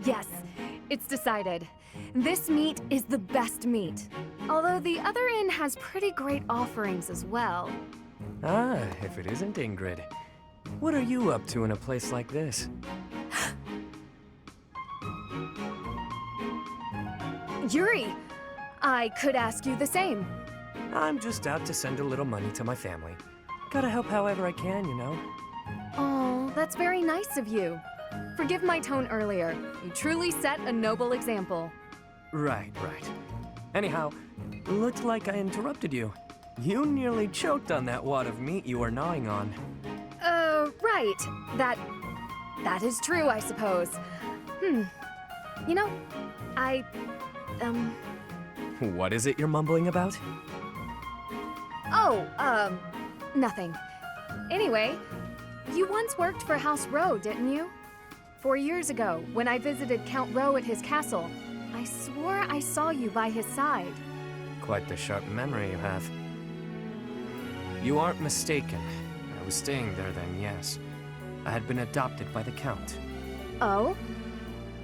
Yes, it's decided. This meat is the best meat. Although the other inn has pretty great offerings as well. Ah, if it isn't Ingrid. What are you up to in a place like this? Yuri, I could ask you the same. I'm just out to send a little money to my family. Gotta help however I can, you know? Oh, that's very nice of you. Forgive my tone earlier. You truly set a noble example. Right. Anyhow, looked like I interrupted you. You nearly choked on that wad of meat you were gnawing on. Right. That is true, I suppose. You know, What is it you're mumbling about? Nothing. Anyway, you once worked for House Rowe, didn't you? 4 years ago, when I visited Count Rowe at his castle, I swore I saw you by his side. Quite the sharp memory you have. You aren't mistaken. I was staying there then, yes. I had been adopted by the Count. Oh?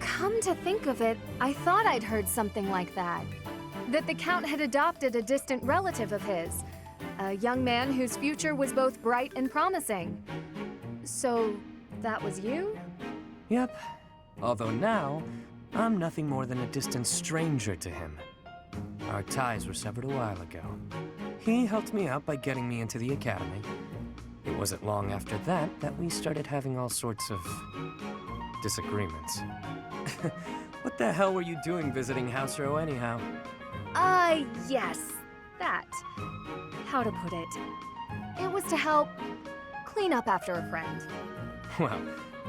Come to think of it, I thought I'd heard something like that. That the Count had adopted a distant relative of his. A young man whose future was both bright and promising. So, that was you? Yep. Although now, I'm nothing more than a distant stranger to him. Our ties were severed a while ago. He helped me out by getting me into the academy. It wasn't long after that that we started having all sorts of disagreements. What the hell were you doing visiting House Rowe anyhow? Yes, that. How to put it? It was to help clean up after a friend. Well,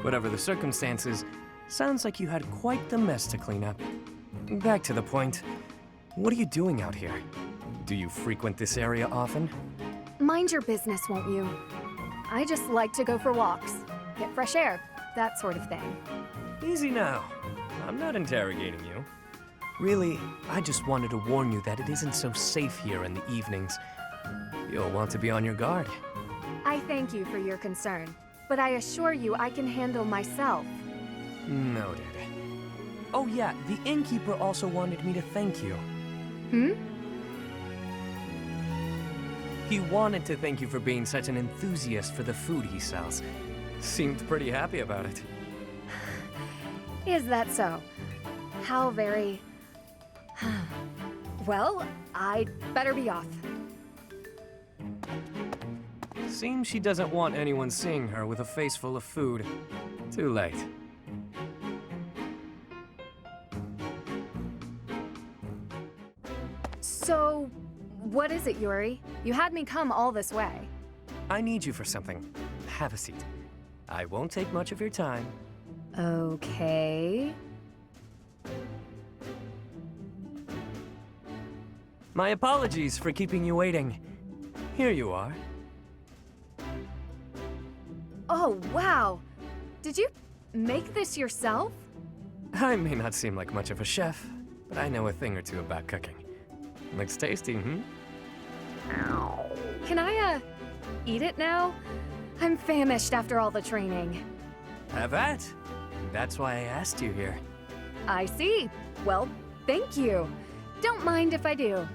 whatever the circumstances, sounds like you had quite the mess to clean up. Back to the point. What are you doing out here? Do you frequent this area often? Mind your business, won't you? I just like to go for walks, get fresh air, that sort of thing. Easy now. I'm not interrogating you. Really, I just wanted to warn you that it isn't so safe here in the evenings. You'll want to be on your guard. I thank you for your concern, but I assure you I can handle myself. Noted. Oh yeah, the innkeeper also wanted me to thank you. He wanted to thank you for being such an enthusiast for the food he sells. Seemed pretty happy about it. Is that so? How very... Well, I'd better be off. Seems she doesn't want anyone seeing her with a face full of food. Too late. So, what is it, Yuri? You had me come all this way. I need you for something. Have a seat. I won't take much of your time. Okay. My apologies for keeping you waiting. Here you are. Oh, wow. Did you make this yourself? I may not seem like much of a chef, but I know a thing or two about cooking. Looks tasty, Can I, eat it now? I'm famished after all the training. Have at. That's why I asked you here. I see. Well, thank you. Don't mind if I do.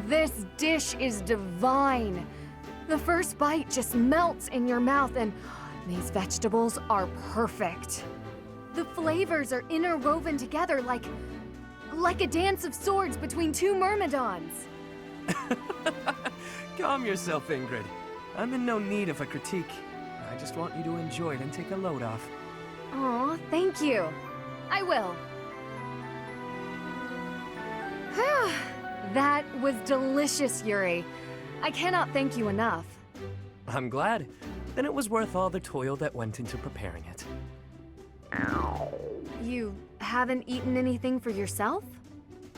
This dish is divine. The first bite just melts in your mouth, and these vegetables are perfect. The flavors are interwoven together like a dance of swords between two myrmidons. Calm yourself, Ingrid. I'm in no need of a critique. I just want you to enjoy it and take a load off. Aw, thank you. I will. That was delicious, Yuri. I cannot thank you enough. I'm glad. Then it was worth all the toil that went into preparing it. You haven't eaten anything for yourself?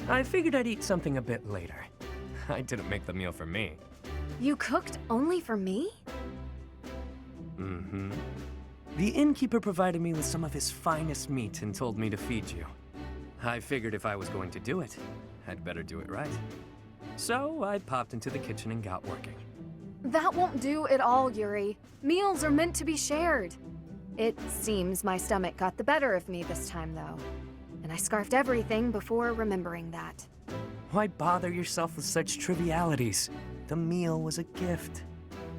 I figured I'd eat something a bit later. I didn't make the meal for me. You cooked only for me? Mm-hmm. The innkeeper provided me with some of his finest meat and told me to feed you. I figured if I was going to do it, I'd better do it right. So I popped into the kitchen and got working. That won't do at all, Yuri. Meals are meant to be shared. It seems my stomach got the better of me this time, though. And I scarfed everything before remembering that. Why bother yourself with such trivialities? The meal was a gift.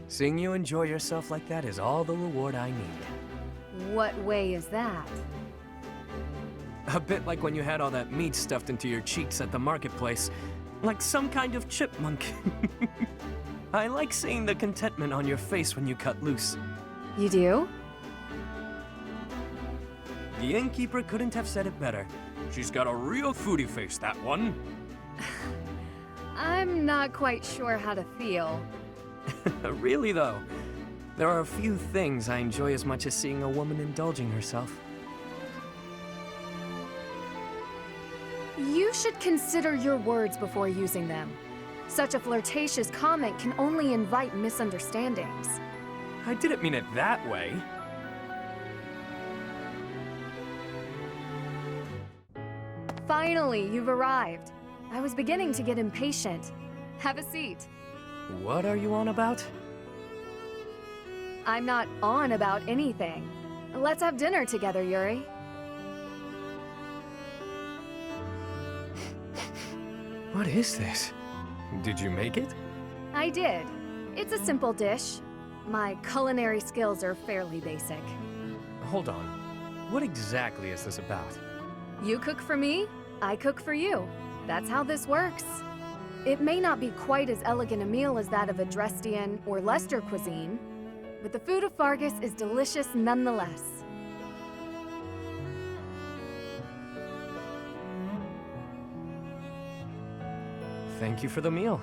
Seeing you enjoy yourself like that is all the reward I need. What way is that? A bit like when you had all that meat stuffed into your cheeks at the marketplace, like some kind of chipmunk. I like seeing the contentment on your face when you cut loose. You do? The innkeeper couldn't have said it better. She's got a real foodie face, that one. I'm not quite sure how to feel. Really, though, there are a few things I enjoy as much as seeing a woman indulging herself. You should consider your words before using them. Such a flirtatious comment can only invite misunderstandings. I didn't mean it that way. Finally, you've arrived. I was beginning to get impatient. Have a seat. What are you on about? I'm not on about anything. Let's have dinner together, Yuri. What is this? Did you make it? I did. It's a simple dish. My culinary skills are fairly basic. Hold on. What exactly is this about? You cook for me, I cook for you. That's how this works. It may not be quite as elegant a meal as that of a Dresdian or Leicester cuisine, but the food of Fargus is delicious nonetheless. Thank you for the meal.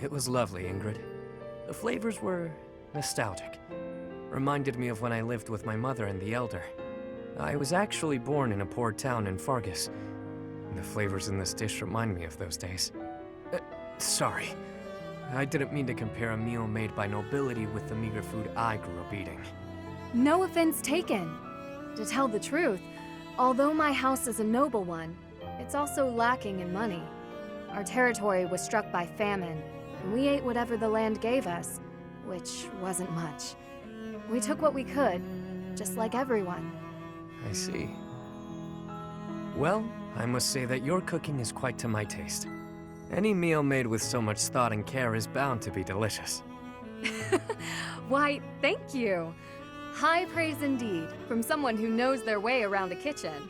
It was lovely, Ingrid. The flavors were nostalgic. Reminded me of when I lived with my mother and the Elder. I was actually born in a poor town in Fargus. The flavors in this dish remind me of those days. Sorry. I didn't mean to compare a meal made by nobility with the meager food I grew up eating. No offense taken. To tell the truth, although my house is a noble one, it's also lacking in money. Our territory was struck by famine, and we ate whatever the land gave us, which wasn't much. We took what we could, just like everyone. I see. Well, I must say that your cooking is quite to my taste. Any meal made with so much thought and care is bound to be delicious. Why, thank you. High praise indeed, from someone who knows their way around a kitchen.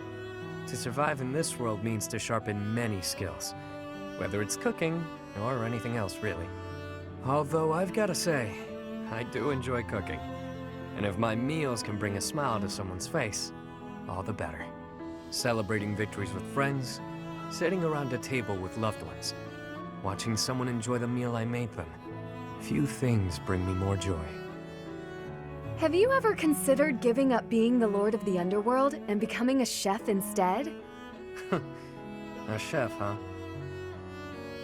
To survive in this world means to sharpen many skills, whether it's cooking or anything else, really. Although I've got to say, I do enjoy cooking. And if my meals can bring a smile to someone's face, all the better. Celebrating victories with friends, sitting around a table with loved ones, watching someone enjoy the meal I made them. Few things bring me more joy. Have you ever considered giving up being the Lord of the Underworld and becoming a chef instead? A chef, huh?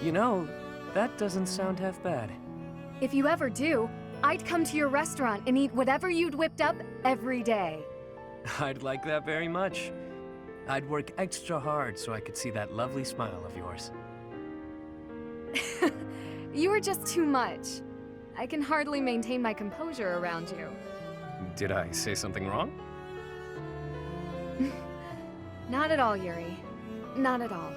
You know, that doesn't sound half bad. If you ever do, I'd come to your restaurant and eat whatever you'd whipped up every day. I'd like that very much. I'd work extra hard so I could see that lovely smile of yours. You are just too much. I can hardly maintain my composure around you. Did I say something wrong? Not at all, Yuri. Not at all.